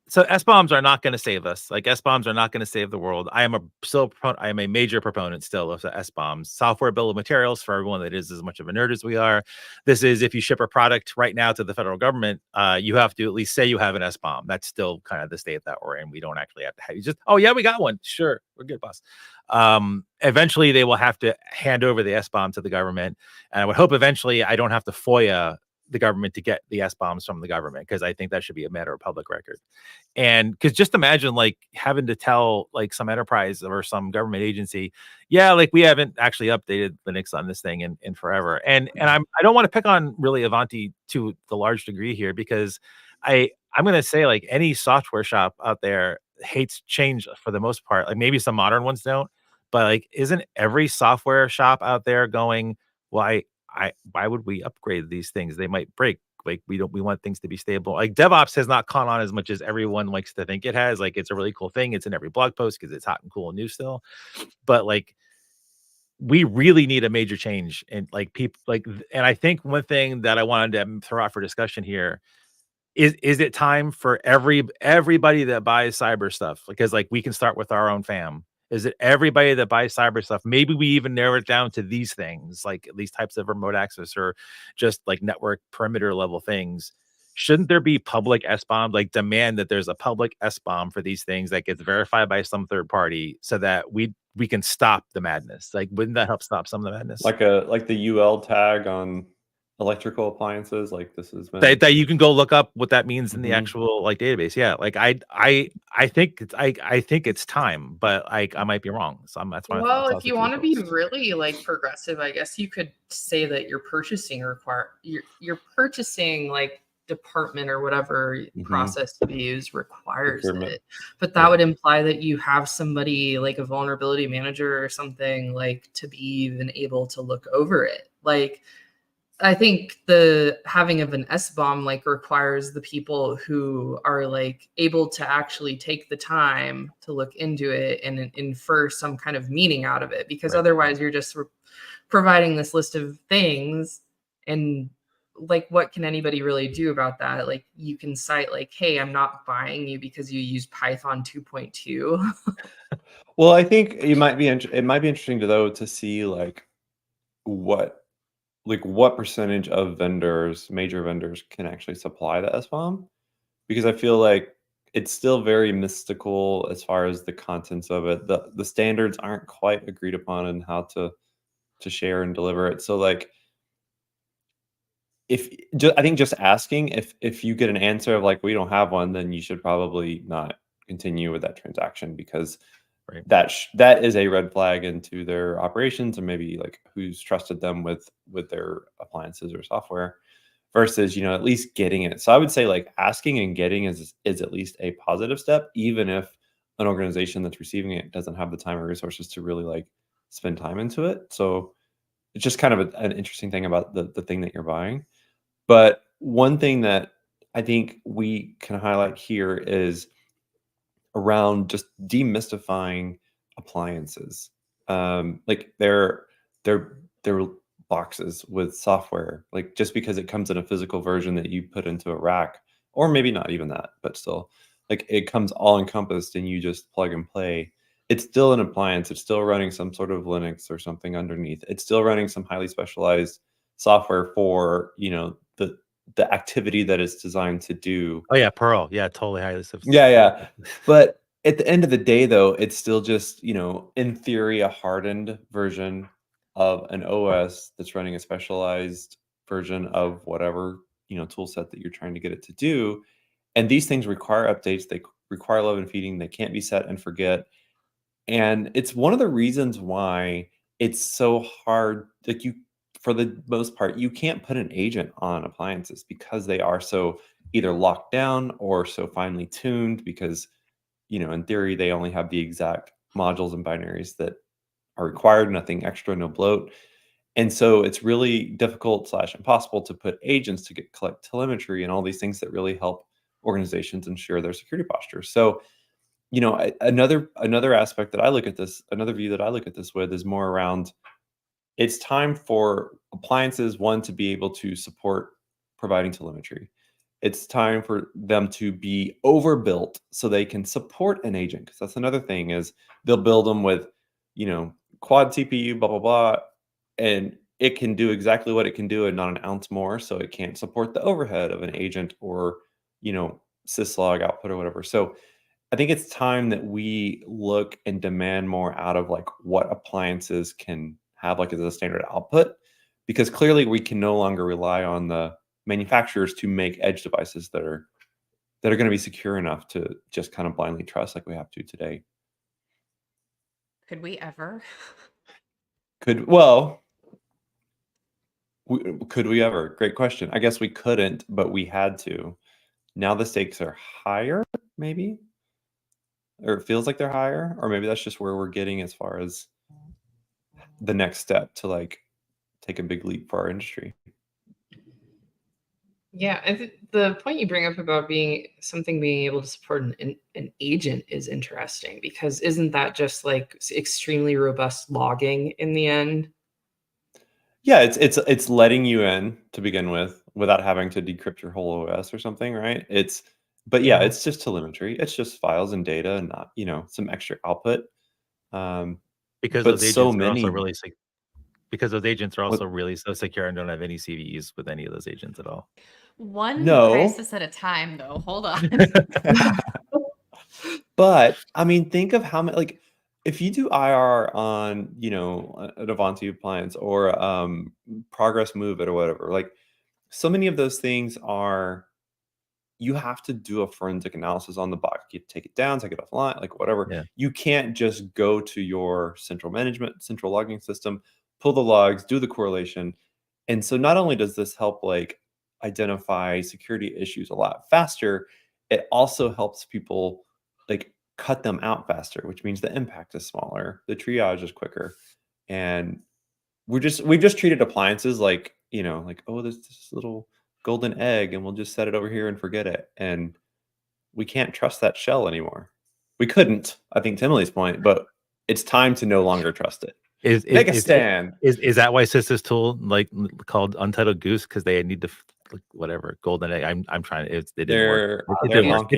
So S-bombs are not going to save us. Like S-bombs are not going to save the world. I am a major proponent still of the S-bombs. Software bill of materials for everyone that is as much of a nerd as we are. This is if you ship a product right now to the federal government, you have to at least say you have an S-bomb. That's still kind of the state that we're in. We don't actually have to have you just, oh yeah, we got one. Sure, we're good, boss. Eventually they will have to hand over the S-bomb to the government. And I would hope eventually I don't have to FOIA the government to get the S-bombs from the government, because I think that should be a matter of public record. And because just imagine like having to tell like some enterprise or some government agency, yeah, like we haven't actually updated Linux on this thing in forever. And I don't want to pick on really Avanti to the large degree here, because I'm going to say like any software shop out there hates change for the most part. Like maybe some modern ones don't, but like isn't every software shop out there going, why would we upgrade these things? They might break. Like we want things to be stable. Like DevOps has not caught on as much as everyone likes to think it has. Like it's a really cool thing. It's in every blog post because it's hot and cool and new still. But like we really need a major change. And like people like, and I think one thing that I wanted to throw out for discussion here is it time for everybody that buys cyber stuff? Because like we can start with our own fam. Is it everybody that buys cyber stuff? Maybe we even narrow it down to these things, like these types of remote access or just like network perimeter level things. Shouldn't there be public S-bomb, like demand that there's a public S-bomb for these things that gets verified by some third party so that we can stop the madness? Like, wouldn't that help stop some of the madness? Like the UL tag on electrical appliances, like this is that you can go look up what that means in the actual like database. Yeah, like I think it's time, but I might be wrong. So that's why. Well, if you want to be really like progressive, I guess you could say that your purchasing like department or whatever process to be used requires it. But that would imply that you have somebody like a vulnerability manager or something like to be even able to look over it. Like I think the having of an S-bomb like requires the people who are like able to actually take the time to look into it and infer some kind of meaning out of it, because otherwise you're just providing this list of things, and like what can anybody really do about that? Like you can cite like, hey, I'm not buying you because you use Python 2.2. Well, I think it might be interesting to see like what percentage of major vendors can actually supply the S-bomb, because I feel like it's still very mystical as far as the contents of it. The standards aren't quite agreed upon in how to share and deliver it. So like I think just asking if you get an answer of like we don't have one, then you should probably not continue with that transaction, because that is a red flag into their operations, and maybe like who's trusted them with their appliances or software, versus at least getting it. So I would say like asking and getting is at least a positive step, even if an organization that's receiving it doesn't have the time or resources to really like spend time into it. So it's just kind of an interesting thing about the thing that you're buying. But one thing that I think we can highlight here is around just demystifying appliances. Like they're boxes with software, like just because it comes in a physical version that you put into a rack, or maybe not even that, but still like it comes all encompassed and you just plug and play. It's still an appliance. It's still running some sort of Linux or something underneath. It's still running some highly specialized software for the activity that it's designed to do. Oh yeah, Perl. Yeah, totally highly specialized. Yeah. But at the end of the day, though, it's still just, in theory, a hardened version of an OS that's running a specialized version of whatever, tool set that you're trying to get it to do. And these things require updates. They require love and feeding. They can't be set and forget. And it's one of the reasons why it's so hard. Like for the most part, you can't put an agent on appliances because they are so either locked down or so finely tuned because, in theory, they only have the exact modules and binaries that are required, nothing extra, no bloat. And so it's really difficult / impossible to put agents to collect telemetry and all these things that really help organizations ensure their security posture. So, another aspect that I look at this, another view that I look at this with is more around it's time for appliances, one, to be able to support providing telemetry. It's time for them to be overbuilt so they can support an agent. Because that's another thing is they'll build them with, quad CPU, blah, blah, blah. And it can do exactly what it can do and not an ounce more. So it can't support the overhead of an agent or, syslog output or whatever. So I think it's time that we look and demand more out of like what appliances can have like as a standard output, because clearly we can no longer rely on the manufacturers to make edge devices that are going to be secure enough to just kind of blindly trust like we have to today. Could we ever? Could we ever? Great question. I guess we couldn't, but we had to. Now the stakes are higher, maybe, or it feels like they're higher, or maybe that's just where we're getting as far as the next step to like take a big leap for our industry. Yeah, I think the point you bring up about being able to support an agent is interesting, because isn't that just like extremely robust logging in the end? Yeah, it's letting you in to begin with without having to decrypt your whole OS or something, right? It's just telemetry. It's just files and data and not, some extra output. Because But those agents so are also many really because those agents are also really so secure and don't have any CVEs with any of those agents at all. One No. crisis at a time, though. Hold on. But I mean, think of how many, like, if you do IR on, an Avanti appliance or Progress Move It or whatever, like, so many of those things are, you have to do a forensic analysis on the box. You take it down, take it offline, like whatever. Yeah. You can't just go to your central logging system, pull the logs, do the correlation. And so not only does this help like identify security issues a lot faster, it also helps people like cut them out faster, which means the impact is smaller, the triage is quicker. And we've just treated appliances like, like, oh, there's this little golden egg and we'll just set it over here and forget it. And we can't trust that shell anymore. We couldn't, I think, to Emily's point, but it's time to no longer trust it. Make a stand. Is that why Sys's tool called Untitled Goose? Because they need to whatever golden egg. I'm trying to. It didn't work. It didn't work.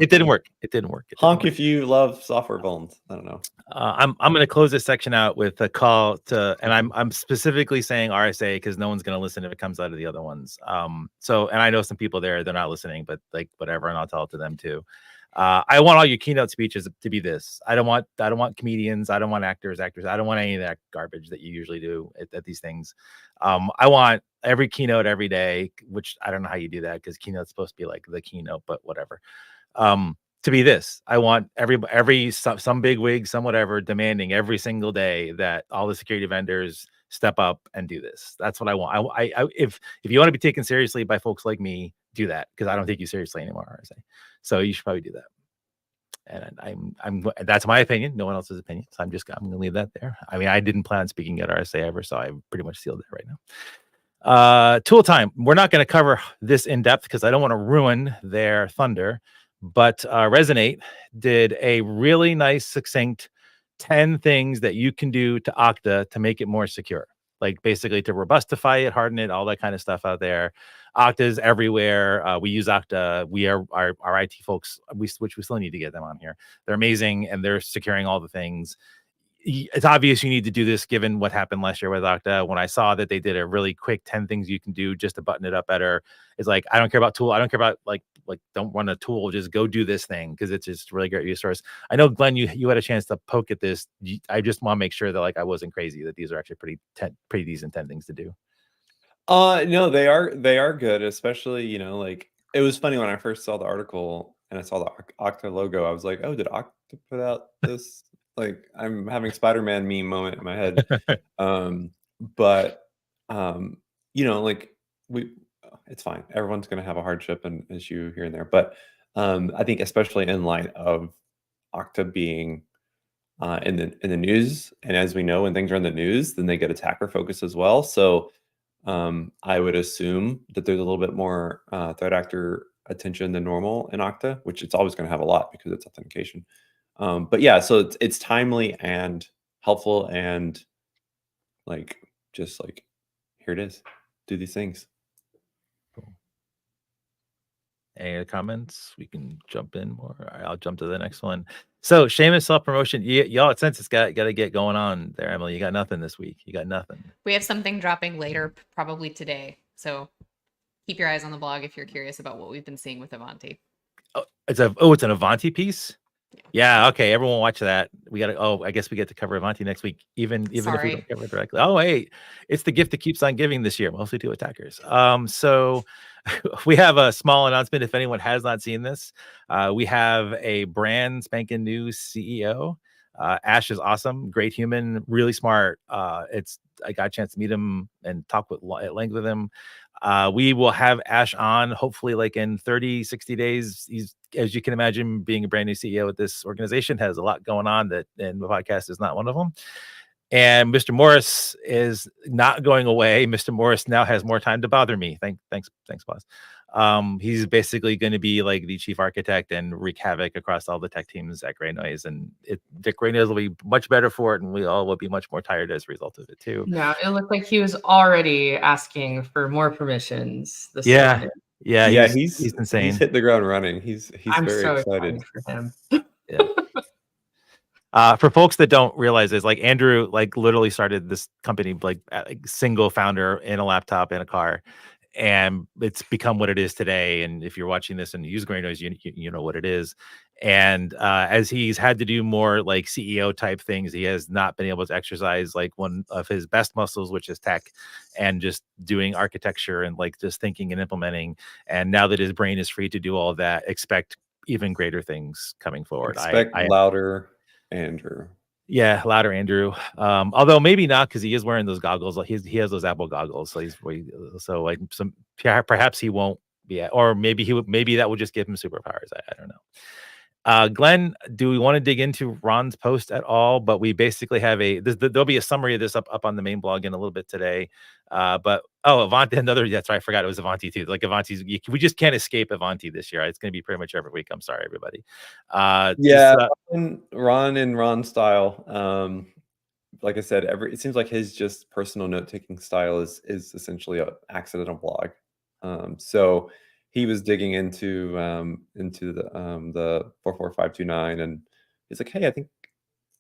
It didn't work. It didn't work. Honk if you love software vulns. I don't know. I'm going to close this section out with a call to, and I'm specifically saying RSA because no one's going to listen if it comes out of the other ones. So, and I know some people there, they're not listening, but like whatever, and I'll tell it to them too. I want all your keynote speeches to be this. I don't want comedians. I don't want actors. I don't want any of that garbage that you usually do at these things. I want every keynote every day, which I don't know how you do that because keynote's supposed to be like the keynote, but whatever. To be this, I want some big wig, some whatever, demanding every single day that all the security vendors step up and do this. That's what I want. If you want to be taken seriously by folks like me, do that because I don't take you seriously anymore. I say, so you should probably do that. And I'm that's my opinion, no one else's opinion. So I'm going to leave that there. I mean, I didn't plan on speaking at RSA ever, so I pretty much sealed it right now. Tool time. We're not going to cover this in depth because I don't want to ruin their thunder. But Resonate did a really nice, succinct 10 things that you can do to Okta to make it more secure. Like basically to robustify it, harden it, all that kind of stuff out there. Okta is everywhere. We use Okta. We are our IT folks, which we still need to get them on here. They're amazing and they're securing all the things. It's obvious you need to do this given what happened last year with Okta. When I saw that they did a really quick 10 things you can do just to button it up better, it's like, I don't care about tool. I don't care about like don't run a tool. Just go do this thing because it's just really great resource. I know, Glenn, you had a chance to poke at this. I just want to make sure that like I wasn't crazy, that these are actually pretty decent 10 things to do. No, they are good, especially, like it was funny when I first saw the article and I saw the Okta logo. I was like, oh, did Okta put out this? Like, I'm having Spider-Man meme moment in my head. But like we, it's fine. Everyone's gonna have a hardship and issue here and there, but I think especially in light of Okta being in the news, and as we know, when things are in the news, then they get attacker focus as well. So I would assume that there's a little bit more threat actor attention than normal in Okta, which it's always going to have a lot because it's authentication. But yeah, so it's timely and helpful, and like just like here it is, do these things. Any other comments? We can jump in more. All right, I'll jump to the next one. So, shameless self promotion. Y'all, since it's got to get going on there, Emily. You got nothing this week. You got nothing. We have something dropping later, probably today. So keep your eyes on the blog if you're curious about what we've been seeing with Avanti. Oh, it's an Avanti piece. Yeah. Okay. Everyone watch that. We got to. Oh, I guess we get to cover Avanti next week, even if we Sorry. don't cover it directly. Oh, hey, it's the gift that keeps on giving this year, mostly to attackers. So we have a small announcement. If anyone has not seen this, we have a brand spanking new CEO. Ash is awesome, great human, really smart. I got a chance to meet him and talk at length with him. We will have Ash on hopefully like in 30, 60 days. He's, as you can imagine, being a brand new CEO at this organization has a lot going on, and the podcast is not one of them. And Mr. Morris is not going away. Mr. Morris now has more time to bother me. Thanks, boss. He's basically going to be like the chief architect and wreak havoc across all the tech teams at GreyNoise. And GreyNoise will be much better for it, and we all will be much more tired as a result of it too. No, it looked like he was already asking for more permissions this morning. Yeah, he's insane. He's hit the ground running. He's I'm very so excited for him. Yeah. For folks that don't realize this, like Andrew, like literally started this company like single founder in a laptop in a car, and it's become what it is today. And if you're watching this and use GreyNoise, you know what it is. And as he's had to do more like CEO type things, he has not been able to exercise like one of his best muscles, which is tech, and just doing architecture and like just thinking and implementing. And now that his brain is free to do all of that, expect even greater things coming forward. Expect louder Andrew. Yeah, louder Andrew. Although maybe not, because he is wearing those goggles. Like he has those Apple goggles, so like perhaps he won't be, or maybe that will just give him superpowers. I don't know. Glenn, do we want to dig into Ron's post at all? But we basically have there'll be a summary of this up on the main blog in a little bit today. But Avanti, that's right, I forgot it was Avanti too. Like Avanti's, we just can't escape Avanti this year. It's going to be pretty much every week. I'm sorry, everybody. Ron in Ron style. Like I said, it seems like his just personal note-taking style is essentially an accidental blog. So he was digging into the 44529, and he's like, hey, I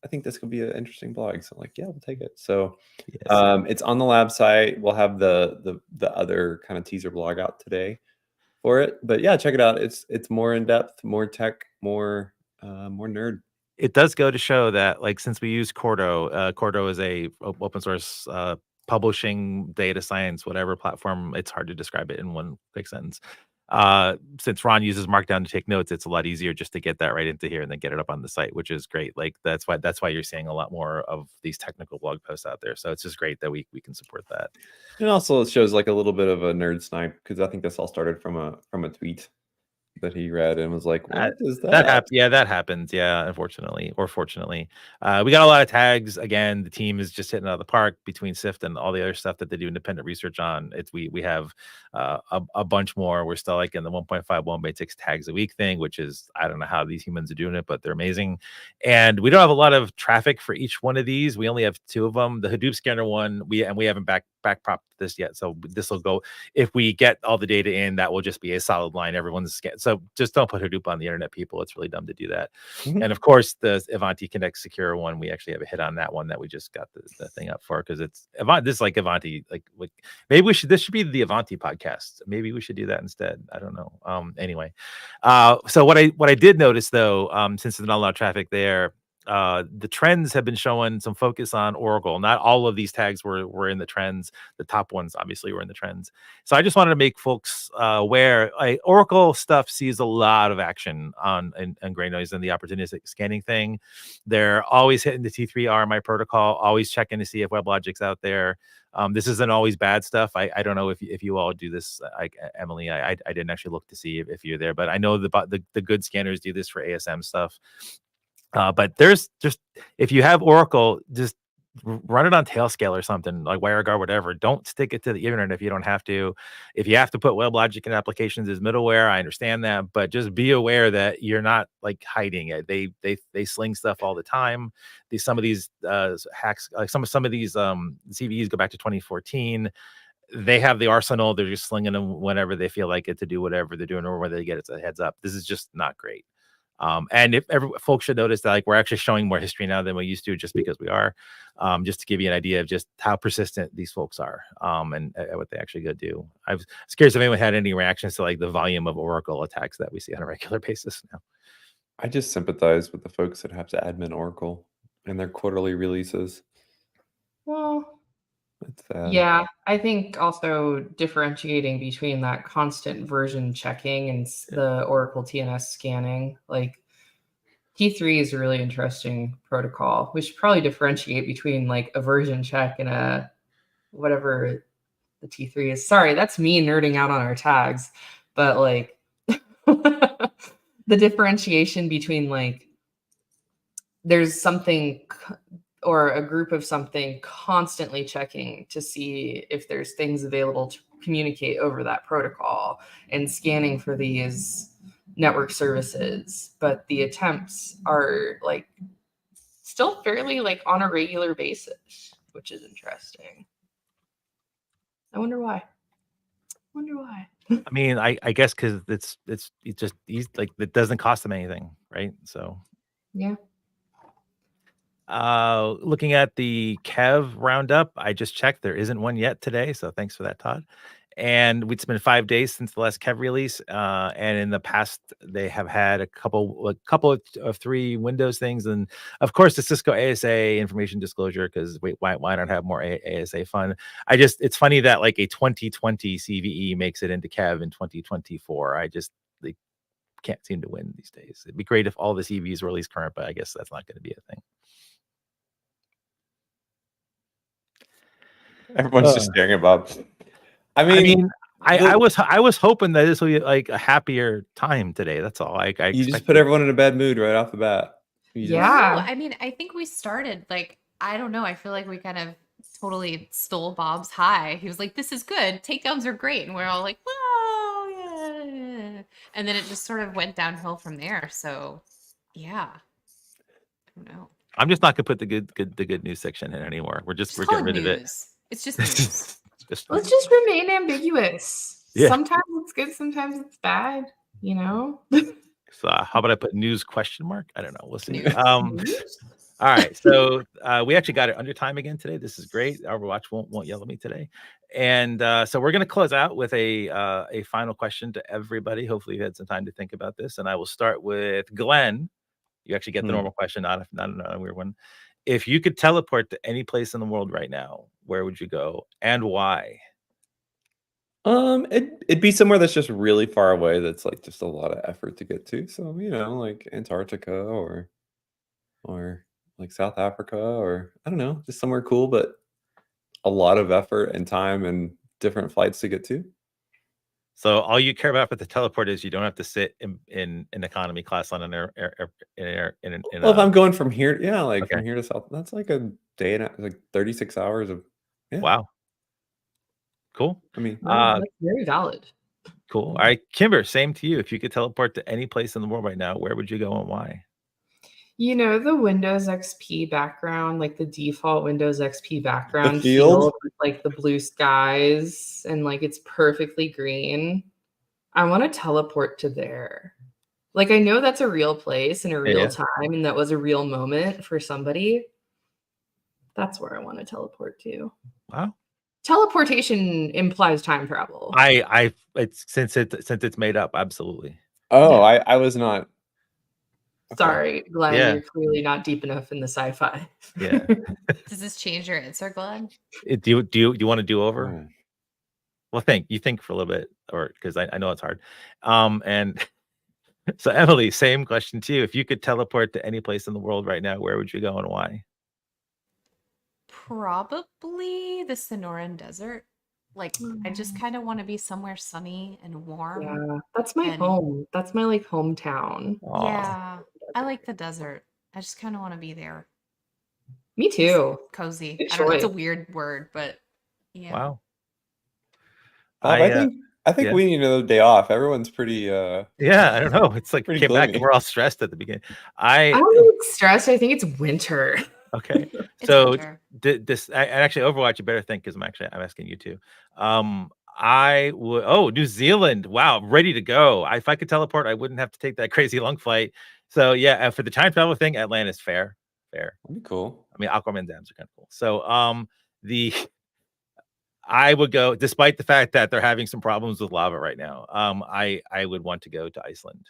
think this could be an interesting blog. So I'm like, yeah, we'll take it. So yes. It's on the lab site. We'll have the other kind of teaser blog out today for it. But yeah, check it out. It's more in depth, more tech, more nerd. It does go to show that, like, since we use Cordo, Cordo is a open source publishing, data science, whatever platform. It's hard to describe it in one quick sentence. Since Ron uses Markdown to take notes, it's a lot easier just to get that right into here and then get it up on the site, which is great. Like that's why you're seeing a lot more of these technical blog posts out there. So it's just great that we can support that. And also it shows like a little bit of a nerd snipe, because I think this all started from a tweet that he read and was like, what is that? That happens. Yeah, unfortunately or fortunately. We got a lot of tags. Again, the team is just hitting out of the park between SIFT and all the other stuff that they do independent research on. We have a bunch more. We're still like in the 1.5, 1.6 tags a week thing, which is, I don't know how these humans are doing it, but they're amazing. And we don't have a lot of traffic for each one of these. We only have 2 of them. The Hadoop scanner one, we haven't backpropped this yet. So this will go, if we get all the data in, that will just be a solid line. Everyone's scanned. So just don't put Hadoop on the internet, people. It's really dumb to do that. Mm-hmm. And of course, the Avanti Connect Secure one, we actually have a hit on that one that we just got the thing up for, because it's Avanti. This is like Avanti. Like maybe this should be the Avanti podcast. Maybe we should do that instead. I don't know. Anyway, so what I did notice though, since there's not a lot of traffic there, the trends have been showing some focus on Oracle. Not all of these tags were in the trends. The top ones obviously were in the trends. So I just wanted to make folks aware. Oracle stuff sees a lot of action on GreyNoise and the opportunistic scanning thing. They're always hitting the T3 RMI protocol, always checking to see if WebLogic's out there. This isn't always bad stuff. I don't know if you all do this, like Emily. I didn't actually look to see if you're there, but I know the good scanners do this for ASM stuff. But there's just, if you have Oracle, just run it on Tailscale or something like WireGuard, whatever. Don't stick it to the internet if you don't have to. If you have to put WebLogic in applications as middleware, I understand that, but just be aware that you're not like hiding it. They sling stuff all the time. Some of these hacks, like some of these CVEs go back to 2014. They have the arsenal. They're just slinging them whenever they feel like it to do whatever they're doing or whether they get it a heads up. This is just not great. And if folks should notice that, like, we're actually showing more history now than we used to, just because we are, just to give you an idea of just how persistent these folks are, and what they actually go do. I was curious if anyone had any reactions to like the volume of Oracle attacks that we see on a regular basis now. I just sympathize with the folks that have to admin Oracle in their quarterly releases. Well, That's sad. yeah, I think also differentiating between that constant version checking and the Oracle TNS scanning, like T3 is a really interesting protocol. We should probably differentiate between like a version check and a whatever the T3 is. Sorry, that's me nerding out on our tags, but like the differentiation between like there's something or a group of something constantly checking to see if there's things available to communicate over that protocol and scanning for these network services. But the attempts are like still fairly like on a regular basis, which is interesting. I wonder why. I mean, I guess because it's just like, it doesn't cost them anything, right? So Yeah. looking at the Kev roundup, I just checked. There isn't one yet today, so thanks for that, Todd. And it's been 5 days since the last Kev release. And in the past, they have had a couple of 3 Windows things, and of course the Cisco ASA information disclosure. Because why not have more ASA fun? It's funny that like a 2020 CVE makes it into Kev in 2024. They can't seem to win these days. It'd be great if all the CVEs were at least current, but I guess that's not going to be a thing. Everyone's just staring at Bob. I mean, I was hoping that this would be like a happier time today. That's all. You just put everyone in a bad mood right off the bat. Yeah. No, I mean, I think we started like, I don't know. I feel like we kind of totally stole Bob's high. He was like, "This is good. Takedowns are great," and we're all like, "Whoa, yeah!" And then it just sort of went downhill from there. So, yeah, I don't know. I'm just not gonna put the good news section in anymore. We're getting rid of it. It's just news. Let's just remain ambiguous. Yeah. Sometimes it's good, sometimes it's bad, you know? So how about I put news question mark? I don't know. We'll see. All right. So we actually got it under time again today. This is great. Overwatch won't yell at me today. And so we're going to close out with a final question to everybody. Hopefully you had some time to think about this. And I will start with Glenn. You actually get the normal question, not a weird one. If you could teleport to any place in the world right now, where would you go and why? It'd be somewhere that's just really far away. That's like just a lot of effort to get to. So, like Antarctica or like South Africa, or I don't know, just somewhere cool, but a lot of effort and time and different flights to get to. So all you care about with the teleport is you don't have to sit in economy class on an air. Well, if I'm going from here, from here to South, that's like a day and like 36 hours of. Yeah. Wow. Cool. I mean, that's very valid. Cool. All right, Kimber, same to you. If you could teleport to any place in the world right now, where would you go and why? You know, the Windows XP background, like the default Windows XP background field with like the blue skies and like it's perfectly green. I want to teleport to there. Like, I know that's a real place in a real time, and that was a real moment for somebody. That's where I want to teleport to. Wow. Teleportation implies time travel. Since it's made up, absolutely. Oh, yeah. I was not Sorry, Glenn, Yeah. you're clearly not deep enough in the sci-fi. Yeah. Does this change your answer, Glenn? Do you want to do over? Hmm. Well, think for a little bit, or because I know it's hard. And so Emily, same question to you. If you could teleport to any place in the world right now, where would you go and why? Probably the Sonoran Desert. Like, I just kind of want to be somewhere sunny and warm. Yeah, that's my And- home. That's my like hometown. Aw, Yeah, I like the desert. I just kind of want to be there. Me too. Cozy. Good I don't know. It's a choice. weird word, but yeah. wow. Bob, I think yeah. we need another day off. Everyone's pretty Yeah, I don't know. It's like Pretty came back and gloomy. we're all stressed at the beginning. I don't think it's stressed. I think it's winter. Okay. It's So winter. this actually Overwatch, you better think, because I'm asking you too. I would New Zealand. Wow, ready to go. If I could teleport, I wouldn't have to take that crazy long flight. So yeah, for the time travel thing, Atlanta's fair. That'd be cool. I mean, Aquaman dams are kind of cool. So the I would go, despite the fact that they're having some problems with lava right now. I would want to go to Iceland.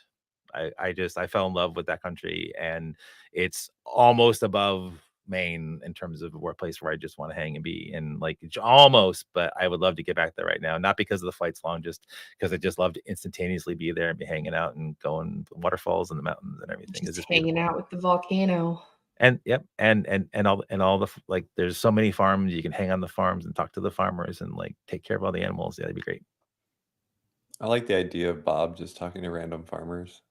I fell in love with that country, and it's almost above Maine in terms of a place where I just want to hang and be. And like it's almost, but I would love to get back there right now. Not because of the flight's long, just because I just love to instantaneously be there and be hanging out and going waterfalls and the mountains and everything. Just hanging out with the volcano. And yep, and all the like. There's so many farms, you can hang on the farms and talk to the farmers and like take care of all the animals. Yeah, that'd be great. I like the idea of Bob just talking to random farmers.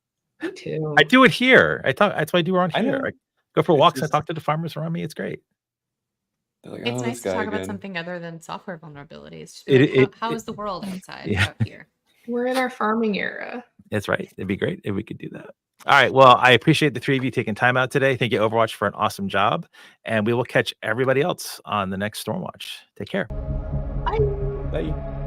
Me too. I do it here. That's what I do around I here. know. I go for It's walks. just- I talk to the farmers around me. It's great. They're like, It's oh, nice this to guy talk about again. something other than software vulnerabilities. Just be like, how is the world outside yeah. out here? We're in our farming era. That's right. It'd be great if we could do that. All right. Well, I appreciate the three of you taking time out today. Thank you, Overwatch, for an awesome job. And we will catch everybody else on the next Stormwatch. Take care. Bye. Bye.